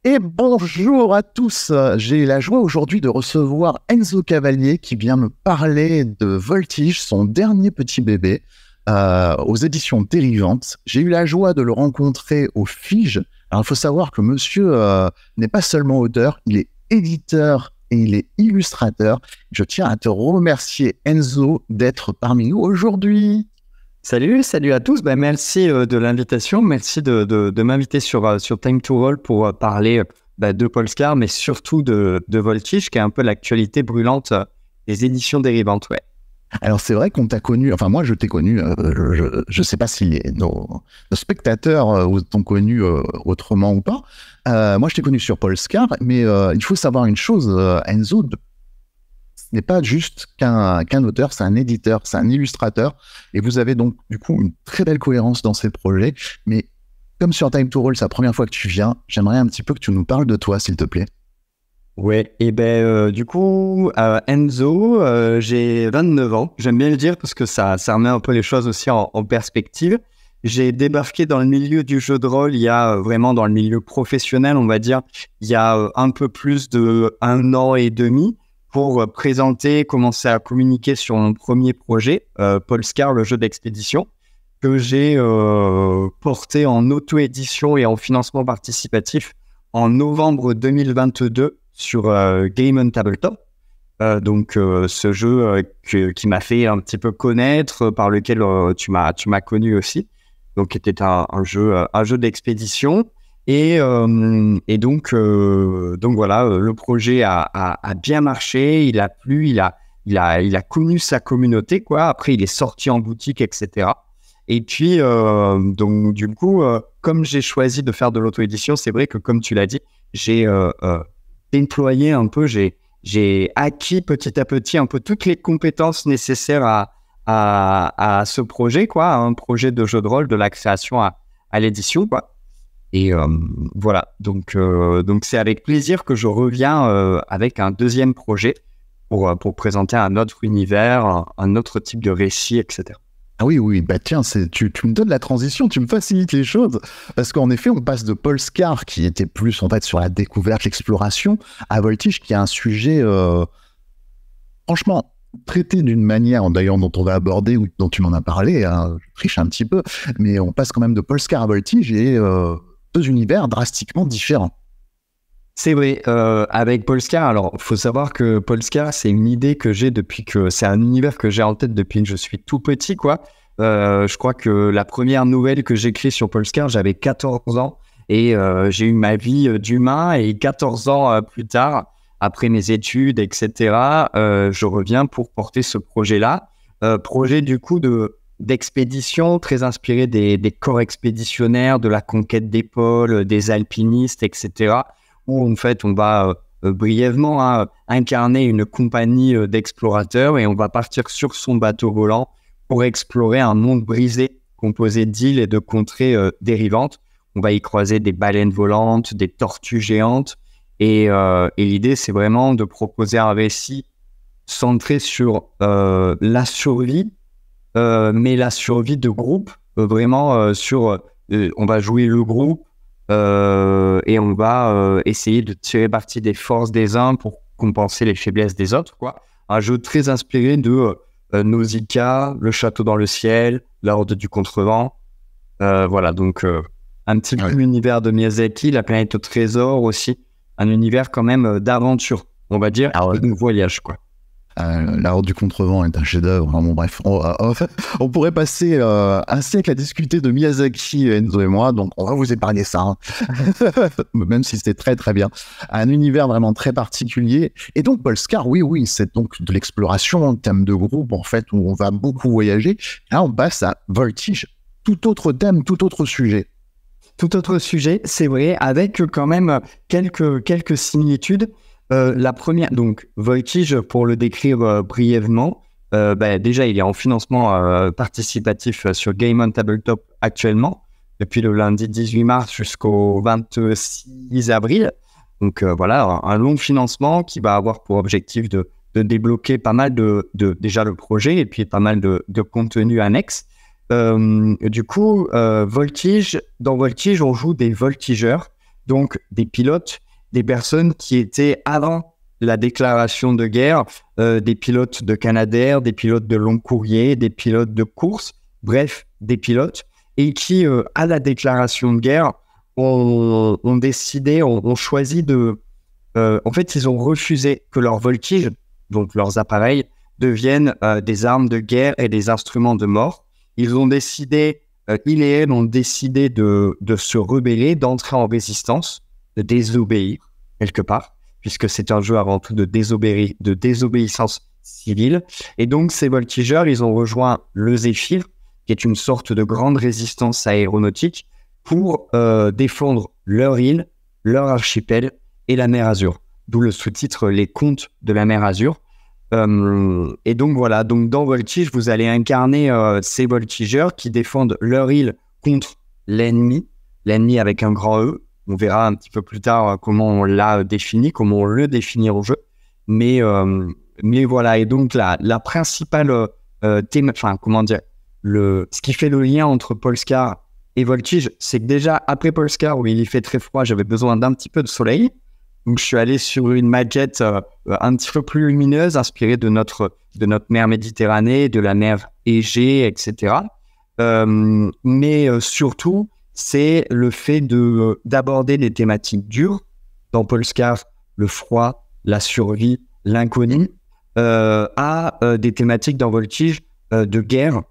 Et bonjour à tous, j'ai la joie aujourd'hui de recevoir Enzo Cavalier qui vient me parler de Voltige, son dernier petit bébé, aux éditions Dérivantes. J'ai eu la joie de le rencontrer au FIGE. Alors il faut savoir que monsieur n'est pas seulement auteur, il est éditeur et il est illustrateur. Je tiens à te remercier Enzo d'être parmi nous aujourd'hui. Salut à tous. Merci de l'invitation. Merci de m'inviter sur Time to Roll pour parler de Polescar, mais surtout de Voltige, qui est un peu l'actualité brûlante des éditions Dérivantes. Ouais. Alors c'est vrai qu'on t'a connu, enfin moi je t'ai connu, je sais pas si nos spectateurs t'ont connu autrement ou pas. Moi je t'ai connu sur Polescar, mais il faut savoir une chose, Enzo, ce n'est pas juste qu'un auteur, c'est un éditeur, c'est un illustrateur, et vous avez donc du coup une très belle cohérence dans ces projets. Mais comme sur Time to Roll, c'est la première fois que tu viens, j'aimerais un petit peu que tu nous parles de toi, s'il te plaît. Ouais, et du coup, Enzo, j'ai 29 ans. J'aime bien le dire parce que ça remet un peu les choses aussi en perspective. J'ai débarqué dans le milieu du jeu de rôle, il y a vraiment dans le milieu professionnel, on va dire, il y a un peu plus d'1 an et demi pour commencer à communiquer sur mon premier projet, Polescar, le jeu d'expédition, que j'ai porté en auto-édition et en financement participatif en novembre 2022 sur Game on Tabletop. Ce jeu qui m'a fait un petit peu connaître, par lequel tu m'as connu aussi. Donc, qui était un jeu d'expédition. Et donc voilà, le projet a bien marché, il a plu, il a connu sa communauté, quoi. Après, il est sorti en boutique, etc. Et puis, donc du coup, comme j'ai choisi de faire de l'auto-édition, c'est vrai que, comme tu l'as dit, j'ai déployé un peu, j'ai acquis petit à petit un peu toutes les compétences nécessaires à ce projet, quoi, un projet de jeu de rôle, de la création à l'édition, quoi. Et voilà, donc c'est avec plaisir que je reviens avec un deuxième projet pour présenter un autre univers, un autre type de récit, etc. Ah oui, bah tiens, tu me donnes la transition, tu me facilites les choses, parce qu'en effet, on passe de Polescar, qui était plus en fait sur la découverte, l'exploration, à Voltige, qui est un sujet, franchement, traité d'une manière, d'ailleurs, dont on va aborder, ou dont tu m'en as parlé, hein, je triche un petit peu, mais on passe quand même de Polescar à Voltige, et deux univers drastiquement différents. C'est vrai, avec Polescar, alors il faut savoir que Polescar, c'est une idée que j'ai c'est un univers que j'ai en tête depuis que je suis tout petit, quoi. Je crois que la première nouvelle que j'écris sur Polescar, j'avais 14 ans et j'ai eu ma vie d'humain, et 14 ans plus tard, après mes études, etc., je reviens pour porter ce projet-là. Projet du coup d'expédition, très inspiré des corps expéditionnaires, de la conquête des pôles, des alpinistes, etc., où en fait on va brièvement incarner une compagnie d'explorateurs, et on va partir sur son bateau volant pour explorer un monde brisé composé d'îles et de contrées dérivantes. On va y croiser des baleines volantes, des tortues géantes, et l'idée c'est vraiment de proposer un récit centré sur la survie, mais la survie de groupe, vraiment on va jouer le groupe, et on va essayer de tirer parti des forces des uns pour compenser les faiblesses des autres, quoi. Un jeu très inspiré de Nausicaa, Le Château dans le ciel, La Horde du Contrevent. Voilà, donc un petit peu l'univers de Miyazaki, La planète au trésor aussi. Un univers quand même d'aventure, on va dire, et de voyage, quoi. La Horde du Contrevent est un chef-d'œuvre. Bon, bref, on pourrait passer un siècle à discuter de Miyazaki, Enzo et moi, donc on va vous épargner ça, hein. Même si c'est très très bien. Un univers vraiment très particulier. Et donc Polescar, oui, c'est donc de l'exploration, un thème de groupe en fait, où on va beaucoup voyager. Là, on passe à Voltige, tout autre thème, tout autre sujet. Tout autre sujet, c'est vrai, avec quand même quelques similitudes. La première, donc Voltige, pour le décrire brièvement, déjà il est en financement participatif sur Game on Tabletop actuellement, depuis le lundi 18 mars jusqu'au 26 avril. Donc voilà, un long financement qui va avoir pour objectif de débloquer pas mal déjà le projet, et puis pas mal de contenu annexe. Du coup, Voltige, dans Voltige, on joue des voltigeurs. donc des pilotes, des personnes qui étaient avant la déclaration de guerre, des pilotes de Canadair, des pilotes de long courrier, des pilotes de course, bref, des pilotes, et qui, à la déclaration de guerre, ont choisi de... en fait, ils ont refusé que leurs voltiges, donc leurs appareils, deviennent des armes de guerre et des instruments de mort. Ils ont décidé, ils et elles ont décidé de se rebeller, d'entrer en résistance, de désobéir quelque part, puisque c'est un jeu avant tout de désobéissance civile. Et donc, ces voltigeurs, ils ont rejoint le Zéphyr, qui est une sorte de grande résistance aéronautique, pour défendre leur île, leur archipel et la mer Azur. D'où le sous-titre « Les contes de la mer Azur ». Et donc voilà, donc dans Voltige, vous allez incarner ces voltigeurs qui défendent leur île contre l'ennemi avec un grand E. On verra un petit peu plus tard comment on l'a défini, comment on le définit au jeu. Mais voilà, et donc la principale ce qui fait le lien entre Polescar et Voltige, c'est que déjà après Polescar, où il y fait très froid, j'avais besoin d'un petit peu de soleil. Donc, je suis allé sur une maquette un petit peu plus lumineuse, inspirée de notre mer Méditerranée, de la mer Égée, etc. Mais surtout, c'est le fait d'aborder des thématiques dures. Dans Polescar, le froid, la survie, l'inconnu, à des thématiques dans Voltige de guerre.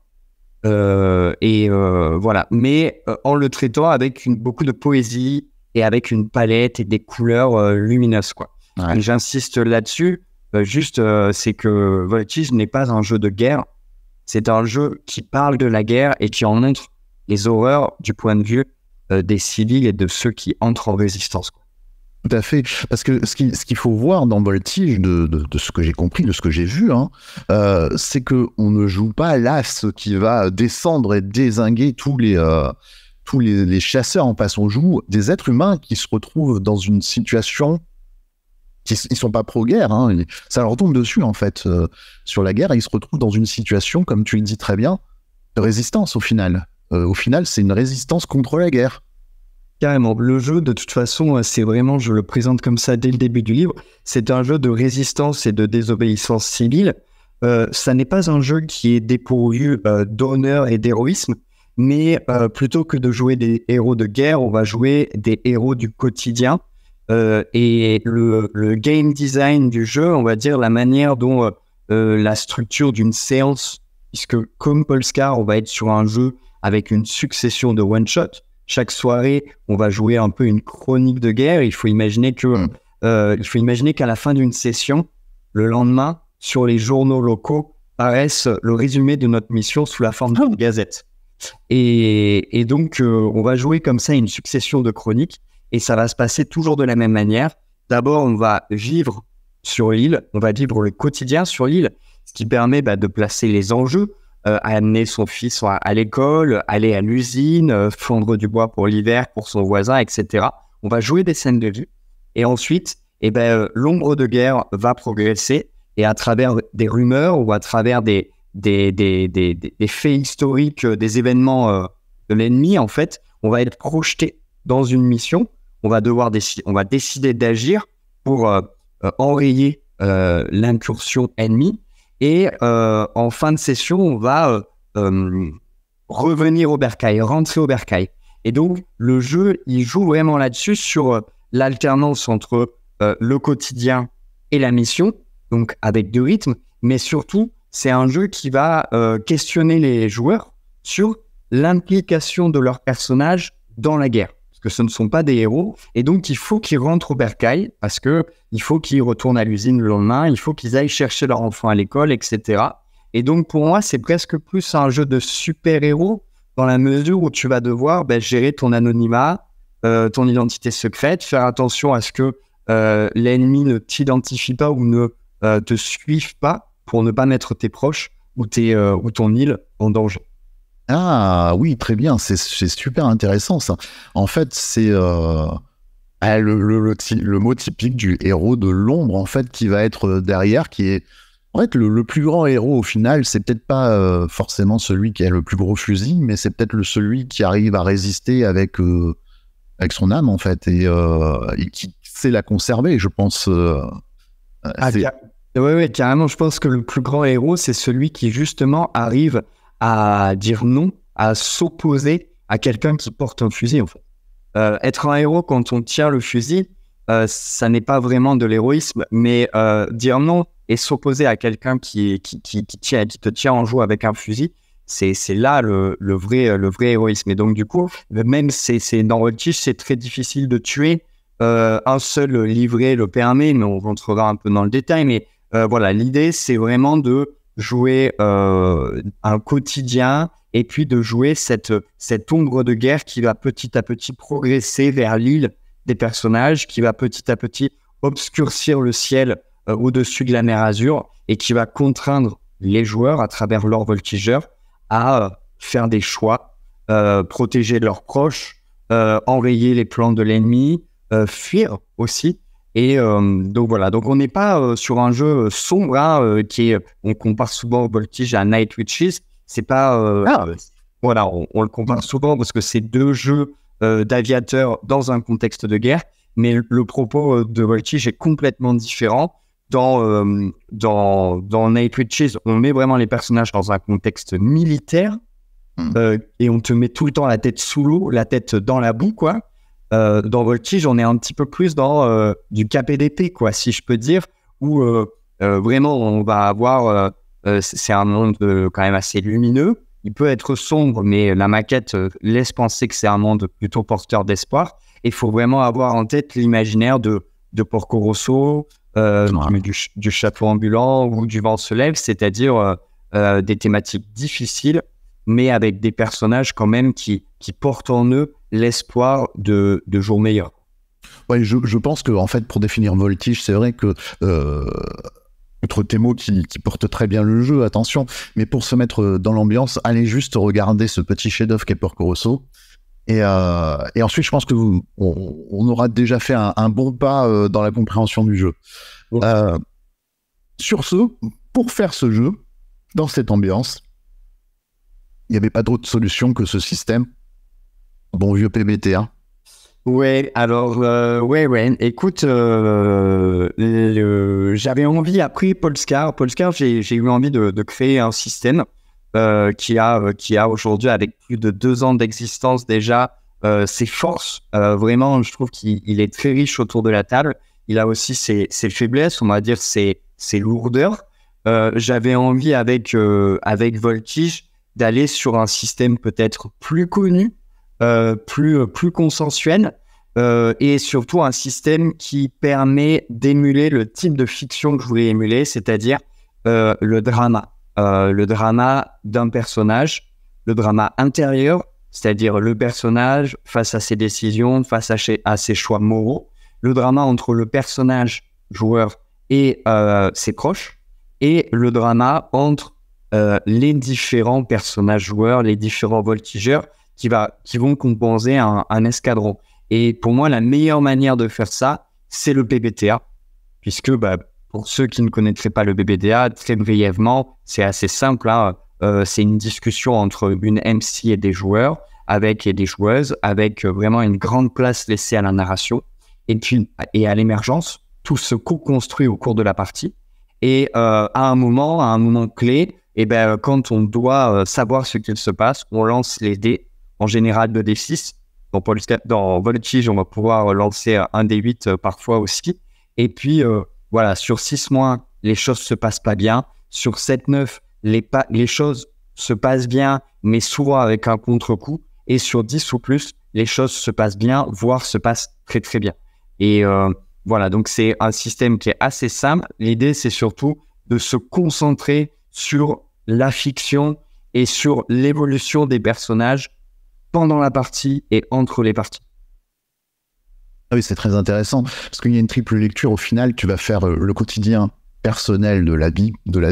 Voilà. Mais en le traitant avec beaucoup de poésie, et avec une palette et des couleurs lumineuses, quoi. Ouais. J'insiste là-dessus, c'est que Voltige n'est pas un jeu de guerre, c'est un jeu qui parle de la guerre et qui en montre les horreurs du point de vue des civils et de ceux qui entrent en résistance, quoi. Tout à fait, parce que ce qu'il faut voir dans Voltige, de ce que j'ai compris, de ce que j'ai vu, c'est qu'on ne joue pas l'as qui va descendre et dézinguer tous les chasseurs en face. On joue des êtres humains qui se retrouvent dans une situation ils sont pas pro-guerre, ça leur tombe dessus en fait sur la guerre, et ils se retrouvent dans une situation, comme tu le dis très bien, de résistance au final. Au final, c'est une résistance contre la guerre. Carrément. Le jeu, de toute façon, c'est vraiment, je le présente comme ça dès le début du livre, c'est un jeu de résistance et de désobéissance civile. Ça n'est pas un jeu qui est dépourvu d'honneur et d'héroïsme, mais plutôt que de jouer des héros de guerre, on va jouer des héros du quotidien. Et le game design du jeu, on va dire la manière dont la structure d'une séance, puisque comme Polescar, on va être sur un jeu avec une succession de one-shot. Chaque soirée, on va jouer un peu une chronique de guerre. Il faut imaginer qu'à la fin d'une session, le lendemain, sur les journaux locaux, paraisse le résumé de notre mission sous la forme d'une gazette. Et donc, on va jouer comme ça une succession de chroniques, et ça va se passer toujours de la même manière. D'abord, on va vivre sur l'île, on va vivre le quotidien sur l'île, ce qui permet de placer les enjeux, amener son fils à l'école, aller à l'usine, fondre du bois pour l'hiver, pour son voisin, etc. On va jouer des scènes de vie, et ensuite, l'ombre de guerre va progresser, et à travers des rumeurs ou à travers des faits historiques, des événements de l'ennemi, en fait, on va être projeté dans une mission. On va décider d'agir pour enrayer l'incursion ennemie. Et en fin de session, on va revenir au bercail, rentrer au bercail. Et donc, le jeu, il joue vraiment là-dessus, sur l'alternance entre le quotidien et la mission, donc avec deux rythmes, mais surtout, c'est un jeu qui va questionner les joueurs sur l'implication de leurs personnages dans la guerre. Parce que ce ne sont pas des héros, et donc il faut qu'ils rentrent au bercail, parce qu'il faut qu'ils retournent à l'usine le lendemain, il faut qu'ils aillent chercher leur enfant à l'école, etc. Et donc pour moi, c'est presque plus un jeu de super-héros, dans la mesure où tu vas devoir gérer ton anonymat, ton identité secrète, faire attention à ce que l'ennemi ne t'identifie pas ou ne te suive pas, pour ne pas mettre tes proches ou ton île en danger. Ah oui, très bien, c'est super intéressant ça. En fait, c'est le mot typique du héros de l'ombre, en fait, qui va être derrière, qui est... En fait, le plus grand héros, au final, c'est peut-être pas forcément celui qui a le plus gros fusil, mais c'est peut-être celui qui arrive à résister avec avec son âme en fait, et qui sait la conserver, je pense. Ouais, carrément. Je pense que le plus grand héros, c'est celui qui justement arrive à dire non, à s'opposer à quelqu'un qui porte un fusil, en fait. Être un héros quand on tient le fusil, ça n'est pas vraiment de l'héroïsme, mais dire non et s'opposer à quelqu'un qui te tient en joue avec un fusil, c'est là le vrai héroïsme. Et donc du coup, même dans Voltige, c'est très difficile de tuer. Un seul livret le permet, mais on rentrera un peu dans le détail. Mais voilà, l'idée, c'est vraiment de jouer un quotidien et puis de jouer cette ombre de guerre qui va petit à petit progresser vers l'île des personnages, qui va petit à petit obscurcir le ciel au-dessus de la mer Azur et qui va contraindre les joueurs à travers leurs voltigeurs à faire des choix, protéger leurs proches, enrayer les plans de l'ennemi, fuir aussi. Et donc voilà, donc on n'est pas sur un jeu sombre hein, on compare souvent au Voltige à Night Witches. C'est pas voilà, on le compare souvent parce que c'est deux jeux d'aviateurs dans un contexte de guerre, mais le propos de Voltige est complètement différent. Dans Night Witches, on met vraiment les personnages dans un contexte militaire et on te met tout le temps la tête sous l'eau, la tête dans la boue, quoi. Dans Voltige, on est un petit peu plus dans du KPDP, quoi, si je peux dire, où vraiment on va avoir... c'est un monde quand même assez lumineux. Il peut être sombre, mais la maquette laisse penser que c'est un monde plutôt porteur d'espoir. Il faut vraiment avoir en tête l'imaginaire de Porco Rosso, du chapeau ambulant ou du vent se lève, c'est-à-dire des thématiques difficiles, mais avec des personnages quand même qui portent en eux l'espoir de jours meilleurs. Ouais, je pense que en fait, pour définir Voltige, c'est vrai que outre tes mots qui portent très bien le jeu, attention, mais pour se mettre dans l'ambiance, allez juste regarder ce petit chef-d'œuvre qu'est Porco Rosso. Et ensuite, je pense que on aura déjà fait un bon pas dans la compréhension du jeu. Okay. Sur ce, pour faire ce jeu, dans cette ambiance, il n'y avait pas d'autre solution que ce système. Bon vieux PBTA. Ouais, alors, ouais. Écoute, j'avais envie, après Polescar, j'ai eu envie de créer un système qui a aujourd'hui, avec plus de 2 ans d'existence déjà, ses forces. Vraiment, je trouve qu'il est très riche autour de la table. Il a aussi ses faiblesses, on va dire ses lourdeurs. J'avais envie avec Voltige d'aller sur un système peut-être plus connu, plus consensuel, et surtout un système qui permet d'émuler le type de fiction que je voulais émuler, c'est-à-dire le drama d'un personnage, le drama intérieur, c'est-à-dire le personnage face à ses décisions, face à ses choix moraux, le drama entre le personnage joueur et ses proches, et le drama entre les différents personnages joueurs, les différents voltigeurs qui vont composer un escadron. Et pour moi, la meilleure manière de faire ça, c'est le PBTA, puisque pour ceux qui ne connaîtraient pas le PBTA, très brièvement, c'est assez simple. Hein, c'est une discussion entre une MC et des joueurs, et des joueuses, avec vraiment une grande place laissée à la narration, et à l'émergence. Tout se co-construit au cours de la partie. Et à un moment clé, quand on doit savoir ce qu'il se passe, on lance les dés, en général 2d6. Dans Voltige, on va pouvoir lancer un d8 parfois aussi. Et puis, voilà, sur 6-, les choses se passent pas bien. Sur 7-9, les choses se passent bien, mais souvent avec un contre-coup. Et sur 10 ou plus, les choses se passent bien, voire se passent très, très bien. Et voilà, donc c'est un système qui est assez simple. L'idée, c'est surtout de se concentrer sur la fiction et sur l'évolution des personnages pendant la partie et entre les parties. Ah oui, c'est très intéressant, parce qu'il y a une triple lecture. Au final, tu vas faire le quotidien personnel de la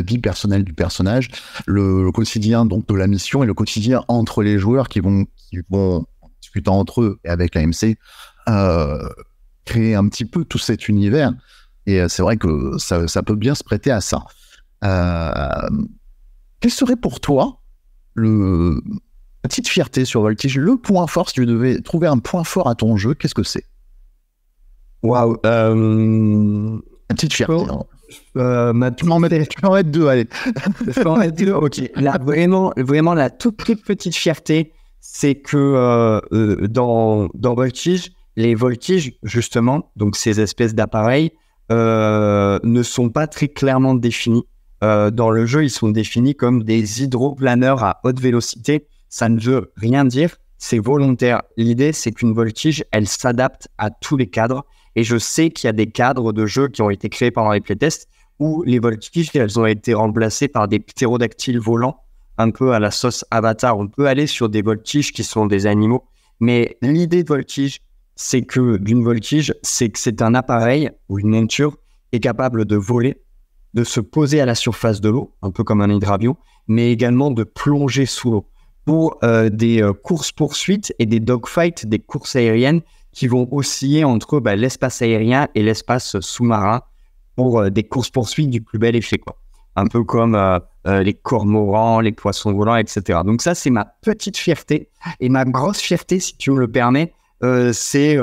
vie personnelle du personnage, le quotidien donc de la mission, et le quotidien entre les joueurs qui vont discutant entre eux et avec l'AMC, créer un petit peu tout cet univers. Et c'est vrai que ça peut bien se prêter à ça. Quel serait pour toi Petite fierté sur Voltige. Le point fort, si tu devais trouver un point fort à ton jeu, qu'est-ce que c'est? Waouh. Une petite fierté. Oh. Tu peux en mettre deux, allez. Ok. Là, vraiment, la toute petite fierté, c'est que dans Voltige, les voltiges, justement, donc ces espèces d'appareils, ne sont pas très clairement définis. Dans le jeu, ils sont définis comme des hydroplaneurs à haute vélocité. Ça ne veut rien dire, c'est volontaire. L'idée, c'est qu'une voltige, elle s'adapte à tous les cadres. Et je sais qu'il y a des cadres de jeux qui ont été créés pendant les playtests où les voltiges, elles ont été remplacées par des ptérodactyles volants, un peu à la sauce Avatar. On peut aller sur des voltiges qui sont des animaux. Mais l'idée de voltige, c'est que c'est un appareil ou une monture qui est capable de voler, de se poser à la surface de l'eau, un peu comme un hydravion, mais également de plonger sous l'eau pour des courses-poursuites et des dogfights, des courses aériennes qui vont osciller entre l'espace aérien et l'espace sous-marin pour des courses-poursuites du plus bel effet, quoi. Un peu comme les cormorans, les poissons volants, etc. Donc ça, c'est ma petite fierté. Et ma grosse fierté, si tu me le permets, c'est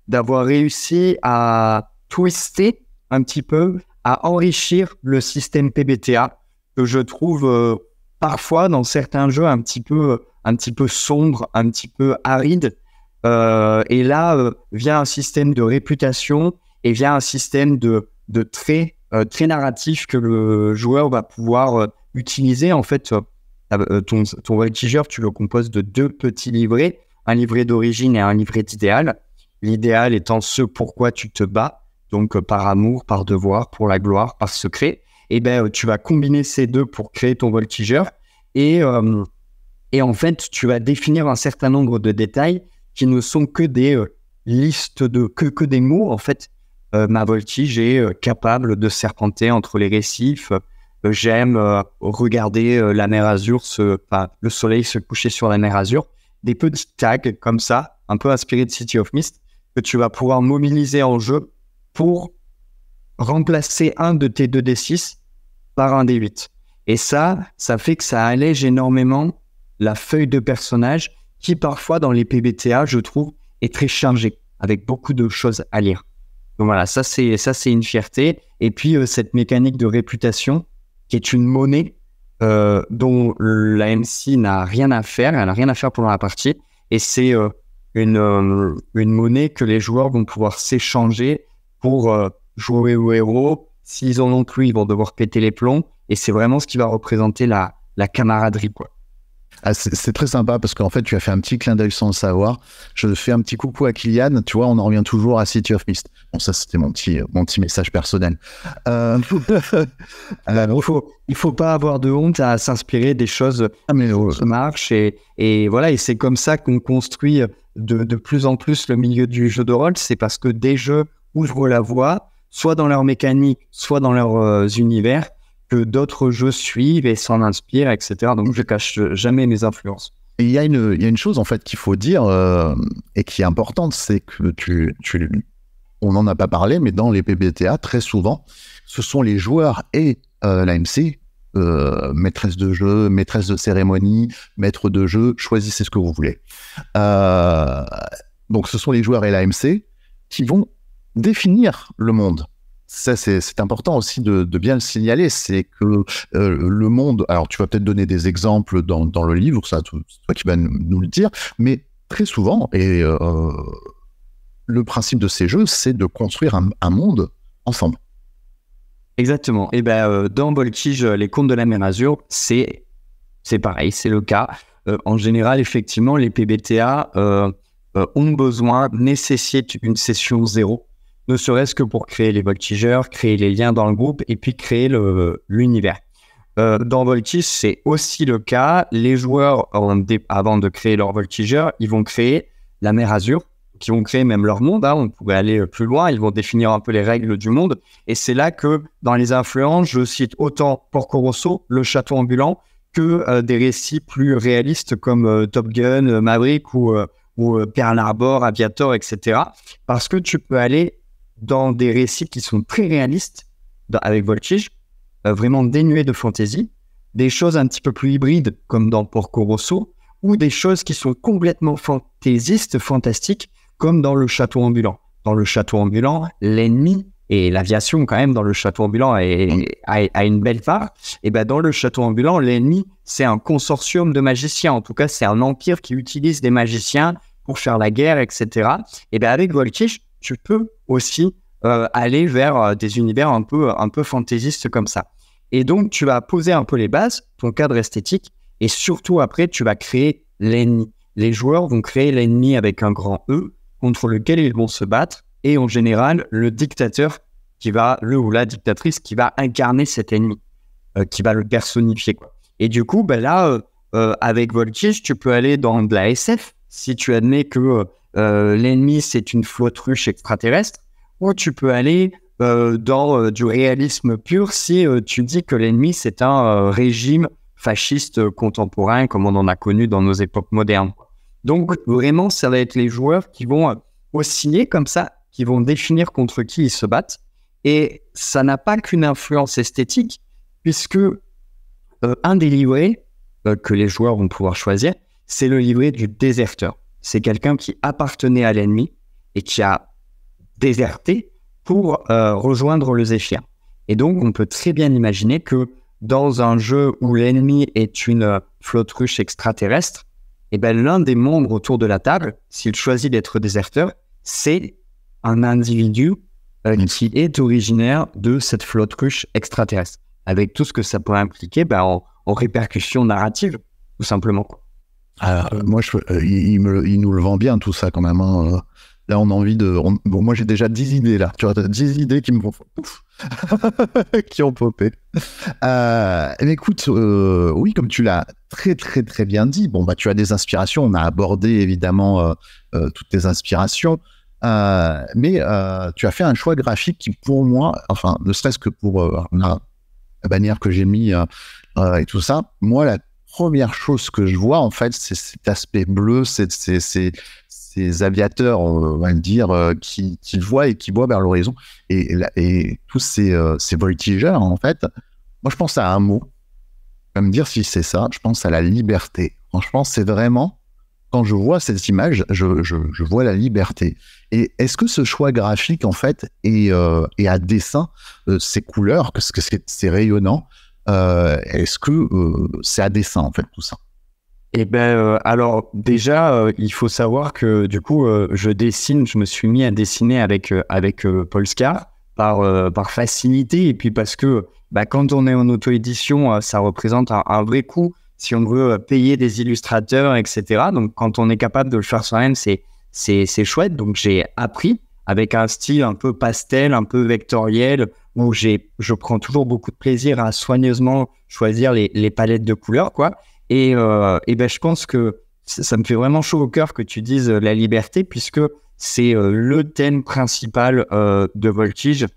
d'avoir réussi à twister un petit peu, à enrichir le système PBTA que je trouve parfois dans certains jeux un petit peu sombre, un petit peu aride. Et là, via un système de réputation et via un système de traits très narratifs que le joueur va pouvoir utiliser. En fait, ton voltigeur, tu le composes de 2 petits livrets, un livret d'origine et un livret d'idéal. L'idéal étant ce pourquoi tu te bats, donc par amour, par devoir, pour la gloire, par secret. Et tu vas combiner ces deux pour créer ton voltigeur. Et en fait, tu vas définir un certain nombre de détails qui ne sont que des listes que des mots. En fait, ma voltige est capable de serpenter entre les récifs. J'aime regarder la mer Azur, le soleil se coucher sur la mer Azur. Des petits tags comme ça, un peu inspirés de City of Mist, que tu vas pouvoir mobiliser en jeu pour remplacer un de tes 2d6 par un d8. Et ça fait que ça allège énormément la feuille de personnage qui, parfois, dans les PBTA, je trouve, est très chargée, avec beaucoup de choses à lire. Donc voilà, ça c'est une fierté. Et puis, cette mécanique de réputation, qui est une monnaie dont la MC n'a rien à faire, elle n'a rien à faire pendant la partie. Et c'est une monnaie que les joueurs vont pouvoir s'échanger pour jouer au héros. S'ils en ont plus, ils vont devoir péter les plombs. Et c'est vraiment ce qui va représenter la camaraderie, quoi. Ah, c'est très sympa parce qu'en fait, tu as fait un petit clin d'œil sans le savoir. Je fais un petit coucou à Kylian. Tu vois, on en revient toujours à City of Mist. Bon, ça, c'était mon petit message personnel. Il faut pas avoir de honte à s'inspirer des choses qui marchent. Et voilà, et c'est comme ça qu'on construit de plus en plus le milieu du jeu de rôle. C'est parce que des jeux ouvrent la voie, soit dans leur mécanique, soit dans leurs univers, que d'autres jeux suivent et s'en inspirent, etc. Donc, je cache jamais mes influences. Et il y a une chose, en fait, qu'il faut dire et qui est importante, c'est que on n'en a pas parlé, mais dans les PBTA, très souvent, ce sont les joueurs et l'AMC, maîtresse de jeu, maîtresse de cérémonie, maître de jeu, choisissez ce que vous voulez. Donc, ce sont les joueurs et l'AMC qui vont définir le monde. Ça, c'est important aussi de bien le signaler, c'est que le monde, alors tu vas peut-être donner des exemples dans le livre, ça, c'est toi qui vas nous le dire, mais très souvent, et le principe de ces jeux, c'est de construire un monde ensemble. Exactement. Et dans Voltige, les contes de la mer Azur, c'est pareil, c'est le cas. En général, effectivement, les PBTA nécessitent une session 0. Ne serait-ce que pour créer les voltigeurs, créer les liens dans le groupe et puis créer l'univers. Dans Voltige, c'est aussi le cas. Les joueurs, avant de créer leur voltigeur, ils vont créer la mer Azur, qui vont créer même leur monde. On pourrait aller plus loin, ils vont définir un peu les règles du monde. Et c'est là que, dans les influences, je cite autant Porco Rosso, le château ambulant, que des récits plus réalistes comme Top Gun, Maverick ou Pearl Harbor, Aviator, etc. Parce que tu peux aller dans des récits qui sont très réalistes avec Voltige, vraiment dénués de fantaisie, des choses un petit peu plus hybrides comme dans Porco Rosso, ou des choses qui sont complètement fantaisistes, fantastiques, comme dans le château ambulant. Dans le château ambulant, l'ennemi, et l'aviation quand même dans le château ambulant a une belle part, et ben dans le château ambulant, l'ennemi, c'est un consortium de magiciens. En tout cas, c'est un empire qui utilise des magiciens pour faire la guerre, etc. Et ben avec Voltige, tu peux aussi aller vers des univers un peu fantaisistes comme ça. Et donc, tu vas poser un peu les bases, ton cadre esthétique, et surtout après, tu vas créer l'ennemi. Les joueurs vont créer l'ennemi avec un grand E, contre lequel ils vont se battre, et en général, le dictateur le ou la dictatrice qui va incarner cet ennemi, qui va le personnifier, quoi. Et du coup, ben là, avec Voltige, tu peux aller dans de la SF, si tu admets que l'ennemi, c'est une flotte ruche extraterrestre, ou tu peux aller dans du réalisme pur si tu dis que l'ennemi, c'est un régime fasciste contemporain, comme on en a connu dans nos époques modernes. Donc, vraiment, ça va être les joueurs qui vont osciller comme ça, qui vont définir contre qui ils se battent. Et ça n'a pas qu'une influence esthétique, puisque un des livrets que les joueurs vont pouvoir choisir, c'est le livret du déserteur. C'est quelqu'un qui appartenait à l'ennemi et qui a déserté pour rejoindre le Zéphyr. Et donc, on peut très bien imaginer que dans un jeu où l'ennemi est une flotte ruche extraterrestre, et ben, l'un des membres autour de la table, s'il choisit d'être déserteur, c'est un individu qui est originaire de cette flotte ruche extraterrestre, avec tout ce que ça pourrait impliquer en répercussions narratives, tout simplement. Alors, moi, il nous le vend bien, tout ça, quand même. Hein. Là, on a envie de... Bon, moi, j'ai déjà 10 idées, là. Tu vois, 10 idées qui me font... qui ont popé. Mais écoute, oui, comme tu l'as très, très, très bien dit, bon, bah, tu as des inspirations. On a abordé, évidemment, toutes tes inspirations. Mais tu as fait un choix graphique qui, pour moi, enfin, ne serait-ce que pour la bannière que j'ai mis et tout ça, moi, la première chose que je vois, en fait, c'est cet aspect bleu, ces aviateurs, on va le dire, qui voient et qui voient vers l'horizon. Et tous ces voltigeurs, en fait, moi, je pense à un mot. Je vais me dire si c'est ça, je pense à la liberté. Franchement, c'est vraiment, quand je vois cette image, je vois la liberté. Et est-ce que ce choix graphique, en fait, est à dessein, ces couleurs, parce que c'est rayonnant, est-ce que c'est à dessein, en fait, tout ça? Eh ben, alors déjà, il faut savoir que du coup, je me suis mis à dessiner avec Polskar par facilité, et puis parce que quand on est en auto-édition, ça représente un vrai coût si on veut payer des illustrateurs, etc. Donc, quand on est capable de le faire soi-même, c'est chouette. Donc, j'ai appris avec un style un peu pastel, un peu vectoriel, où je prends toujours beaucoup de plaisir à soigneusement choisir les palettes de couleurs, quoi. Et je pense que ça me fait vraiment chaud au cœur que tu dises la liberté, puisque c'est le thème principal de Voltige.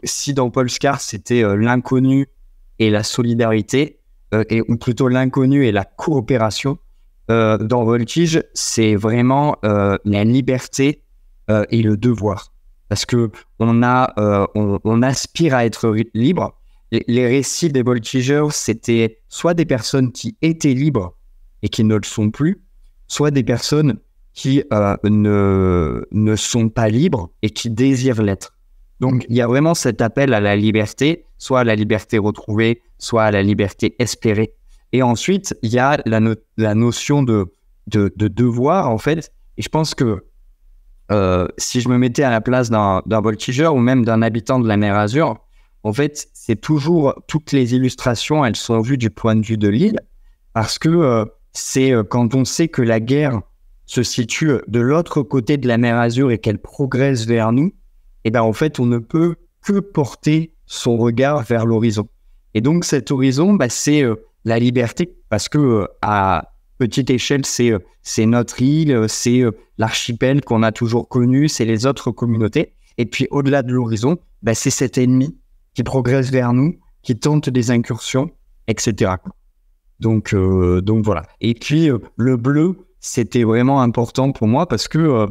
Si dans Polskar, c'était l'inconnu et la solidarité, ou plutôt l'inconnu et la coopération, dans Voltige, c'est vraiment la liberté et le devoir. Parce que on aspire à être libre. Les récits des voltigeurs, c'était soit des personnes qui étaient libres et qui ne le sont plus, soit des personnes qui ne sont pas libres et qui désirent l'être. Donc, il y a vraiment cet appel à la liberté, soit à la liberté retrouvée, soit à la liberté espérée. Et ensuite, il y a la notion de devoir, en fait. Et je pense que si je me mettais à la place d'un voltigeur ou même d'un habitant de la mer Azur, en fait, c'est toujours, toutes les illustrations, elles sont vues du point de vue de l'île, parce que c'est quand on sait que la guerre se situe de l'autre côté de la mer Azur et qu'elle progresse vers nous, et ben en fait, on ne peut que porter son regard vers l'horizon. Et donc, cet horizon, c'est la liberté, parce que à petite échelle, c'est notre île, c'est l'archipel qu'on a toujours connu, c'est les autres communautés. Et puis, au-delà de l'horizon, c'est cet ennemi qui progresse vers nous, qui tente des incursions, etc. Donc voilà. Et puis, le bleu, c'était vraiment important pour moi parce que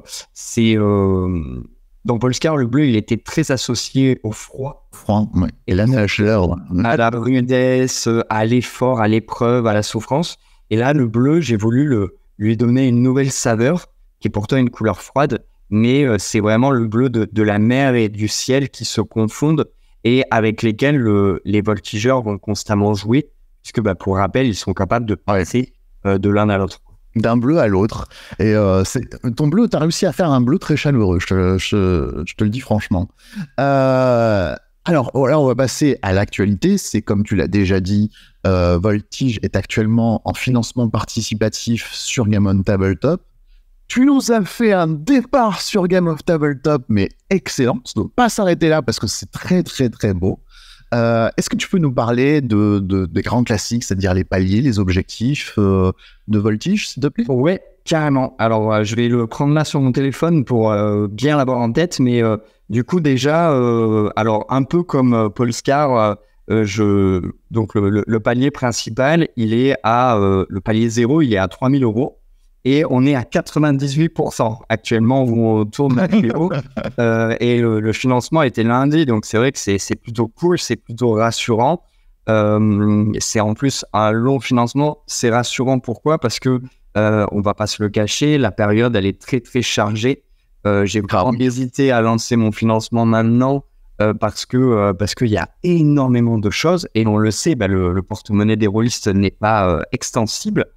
dans Polskar, le bleu, il était très associé au froid. Froid, oui. Et la chaleur. À la rudesse, à l'effort, à l'épreuve, à la souffrance. Et là, le bleu, j'ai voulu lui donner une nouvelle saveur, qui est pourtant une couleur froide, mais c'est vraiment le bleu de la mer et du ciel qui se confondent et avec lesquels les voltigeurs vont constamment jouer, puisque pour rappel, ils sont capables de passer de l'un à l'autre. D'un bleu à l'autre. Et ton bleu, tu as réussi à faire un bleu très chaleureux, je te le dis franchement. Alors, là, on va passer à l'actualité. C'est comme tu l'as déjà dit, Voltige est actuellement en financement participatif sur Game on Tabletop. Tu nous as fait un départ sur Game of Tabletop, mais excellent. Ça ne doit pas s'arrêter là parce que c'est très, très, très beau. Est-ce que tu peux nous parler des grands classiques, c'est-à-dire les paliers, les objectifs de Voltige, s'il te plaît? Ouais, carrément. Alors, je vais le prendre là sur mon téléphone pour bien l'avoir en tête, mais du coup, déjà, alors un peu comme Polescar, donc le palier principal, il est le palier 0, il est à 3 000 €. Et on est à 98% actuellement où on tourne la vidéo. Et le financement était lundi, donc c'est vrai que c'est plutôt cool, c'est plutôt rassurant. C'est en plus un long financement. C'est rassurant pourquoi? Parce que on va pas se le cacher, la période elle est très très chargée. J'ai vraiment hésité à lancer mon financement maintenant parce qu'il y a énormément de choses et on le sait, le porte-monnaie des rôlistes n'est pas extensible.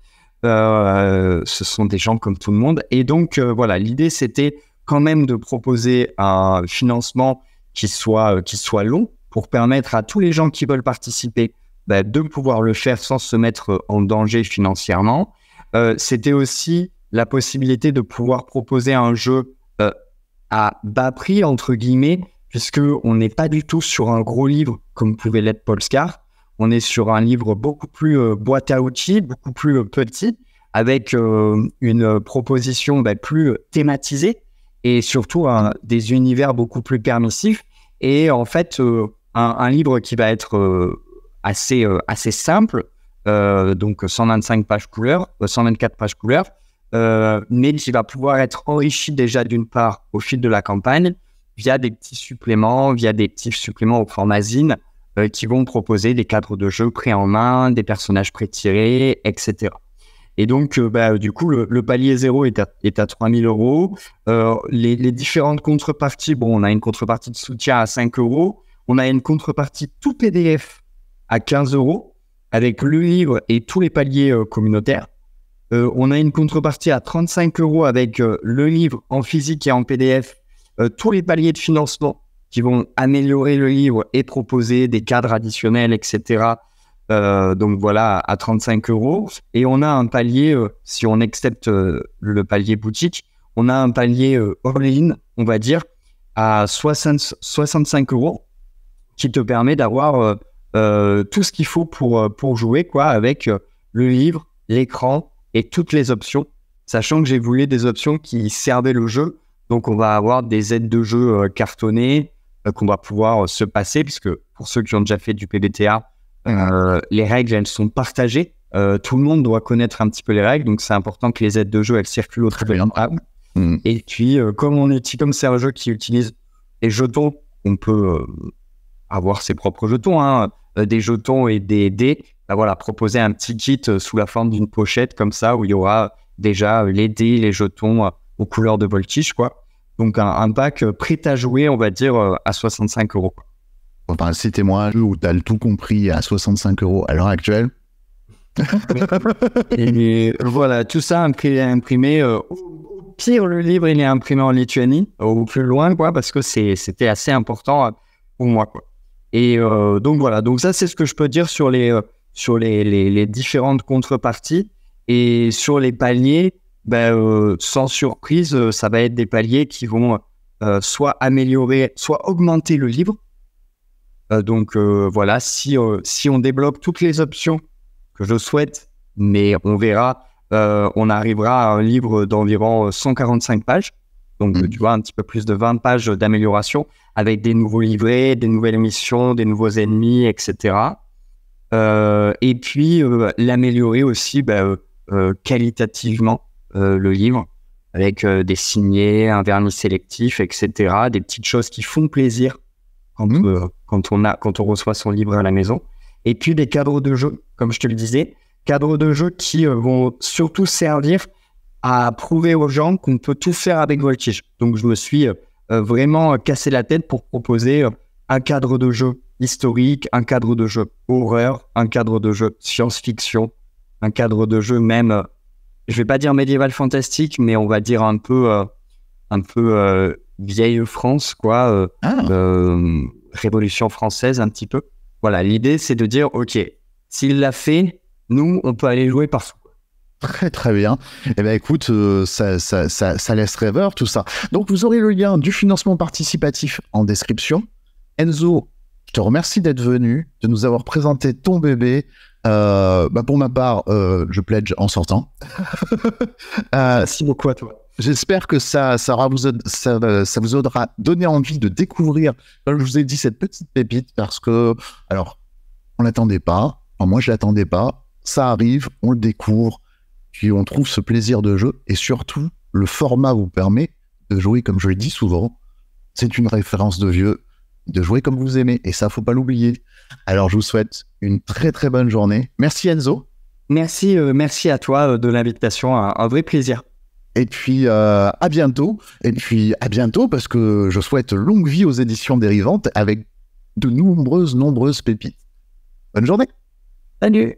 Ce sont des gens comme tout le monde. Et donc, voilà, l'idée, c'était quand même de proposer un financement qui soit long pour permettre à tous les gens qui veulent participer de pouvoir le faire sans se mettre en danger financièrement. C'était aussi la possibilité de pouvoir proposer un jeu à bas prix, entre guillemets, puisqu'on n'est pas du tout sur un gros livre comme pouvait l'être Polescar. On est sur un livre beaucoup plus boîte à outils, beaucoup plus petit, avec une proposition plus thématisée et surtout des univers beaucoup plus permissifs. Et en fait, un livre qui va être assez simple, donc 125 pages couleur, 124 pages couleur, mais qui va pouvoir être enrichi déjà d'une part au fil de la campagne via des petits suppléments au format zine, qui vont proposer des cadres de jeu pris en main, des personnages pré-tirés, etc. Et donc, du coup, le palier 0 est à 3 000 €. Les différentes contreparties, on a une contrepartie de soutien à 5 €. On a une contrepartie tout PDF à 15 € avec le livre et tous les paliers communautaires. On a une contrepartie à 35 € avec le livre en physique et en PDF, tous les paliers de financement qui vont améliorer le livre et proposer des cadres additionnels, etc. Donc voilà, à 35 €. Et on a un palier, si on accepte le palier boutique, on a un palier all-in, on va dire, à 65 € qui te permet d'avoir tout ce qu'il faut pour jouer, quoi, avec le livre, l'écran et toutes les options, sachant que j'ai voulu des options qui servaient le jeu. Donc on va avoir des aides de jeu cartonnées, qu'on va pouvoir se passer, puisque pour ceux qui ont déjà fait du PBTA, les règles, elles sont partagées. Tout le monde doit connaître un petit peu les règles, donc c'est important que les aides de jeu, elles circulent autour de la table. Et puis, comme c'est un jeu qui utilise les jetons, on peut avoir ses propres jetons, des jetons et des dés. Voilà, proposer un petit kit sous la forme d'une pochette comme ça, où il y aura déjà les dés, les jetons aux couleurs de Voltige, quoi. Donc, un pack prêt à jouer, on va dire, à 65 €. Enfin, citez-moi un jeu où tu as tout compris à 65 € à l'heure actuelle. Et voilà, tout ça imprimé. Au pire, le livre, il est imprimé en Lituanie, au plus loin, quoi, parce que c'était assez important pour moi, quoi. Et donc, voilà. Donc, ça, c'est ce que je peux dire sur les différentes contreparties. Et sur les paliers, sans surprise, ça va être des paliers qui vont soit améliorer, soit augmenter le livre. Donc voilà, si on débloque toutes les options que je souhaite, mais on verra, on arrivera à un livre d'environ 145 pages. Donc tu vois, un petit peu plus de 20 pages d'amélioration avec des nouveaux livrets, des nouvelles missions, des nouveaux ennemis, etc. Et puis l'améliorer aussi qualitativement, le livre, avec des signets, un vernis sélectif, etc. Des petites choses qui font plaisir quand on reçoit son livre à la maison. Et puis des cadres de jeu, comme je te le disais, cadres de jeu qui vont surtout servir à prouver aux gens qu'on peut tout faire avec Voltige. Donc, je me suis vraiment cassé la tête pour proposer un cadre de jeu historique, un cadre de jeu horreur, un cadre de jeu science-fiction, un cadre de jeu même, je vais pas dire médiéval fantastique, mais on va dire un peu vieille France, quoi, Révolution française un petit peu. Voilà, l'idée c'est de dire, ok, s'il l'a fait, nous, on peut aller jouer partout. Très très bien. Eh bien écoute, ça laisse rêveur tout ça. Donc vous aurez le lien du financement participatif en description. Enzo, je te remercie d'être venu, de nous avoir présenté ton bébé. Pour ma part, je pledge en sortant. Merci beaucoup à toi. J'espère que ça vous aura donné envie de découvrir, comme je vous ai dit, cette petite pépite, parce que, alors, on l'attendait pas. Enfin, moi, je l'attendais pas. Ça arrive, on le découvre, puis on trouve ce plaisir de jeu, et surtout, le format vous permet de jouer, comme je le dis souvent, c'est une référence de vieux, de jouer comme vous aimez, et ça, faut pas l'oublier. Alors, je vous souhaite une très très bonne journée. Merci Enzo. Merci à toi de l'invitation, un vrai plaisir. Et puis, à bientôt. Et puis, à bientôt, parce que je souhaite longue vie aux éditions dérivantes avec de nombreuses pépites. Bonne journée. Salut.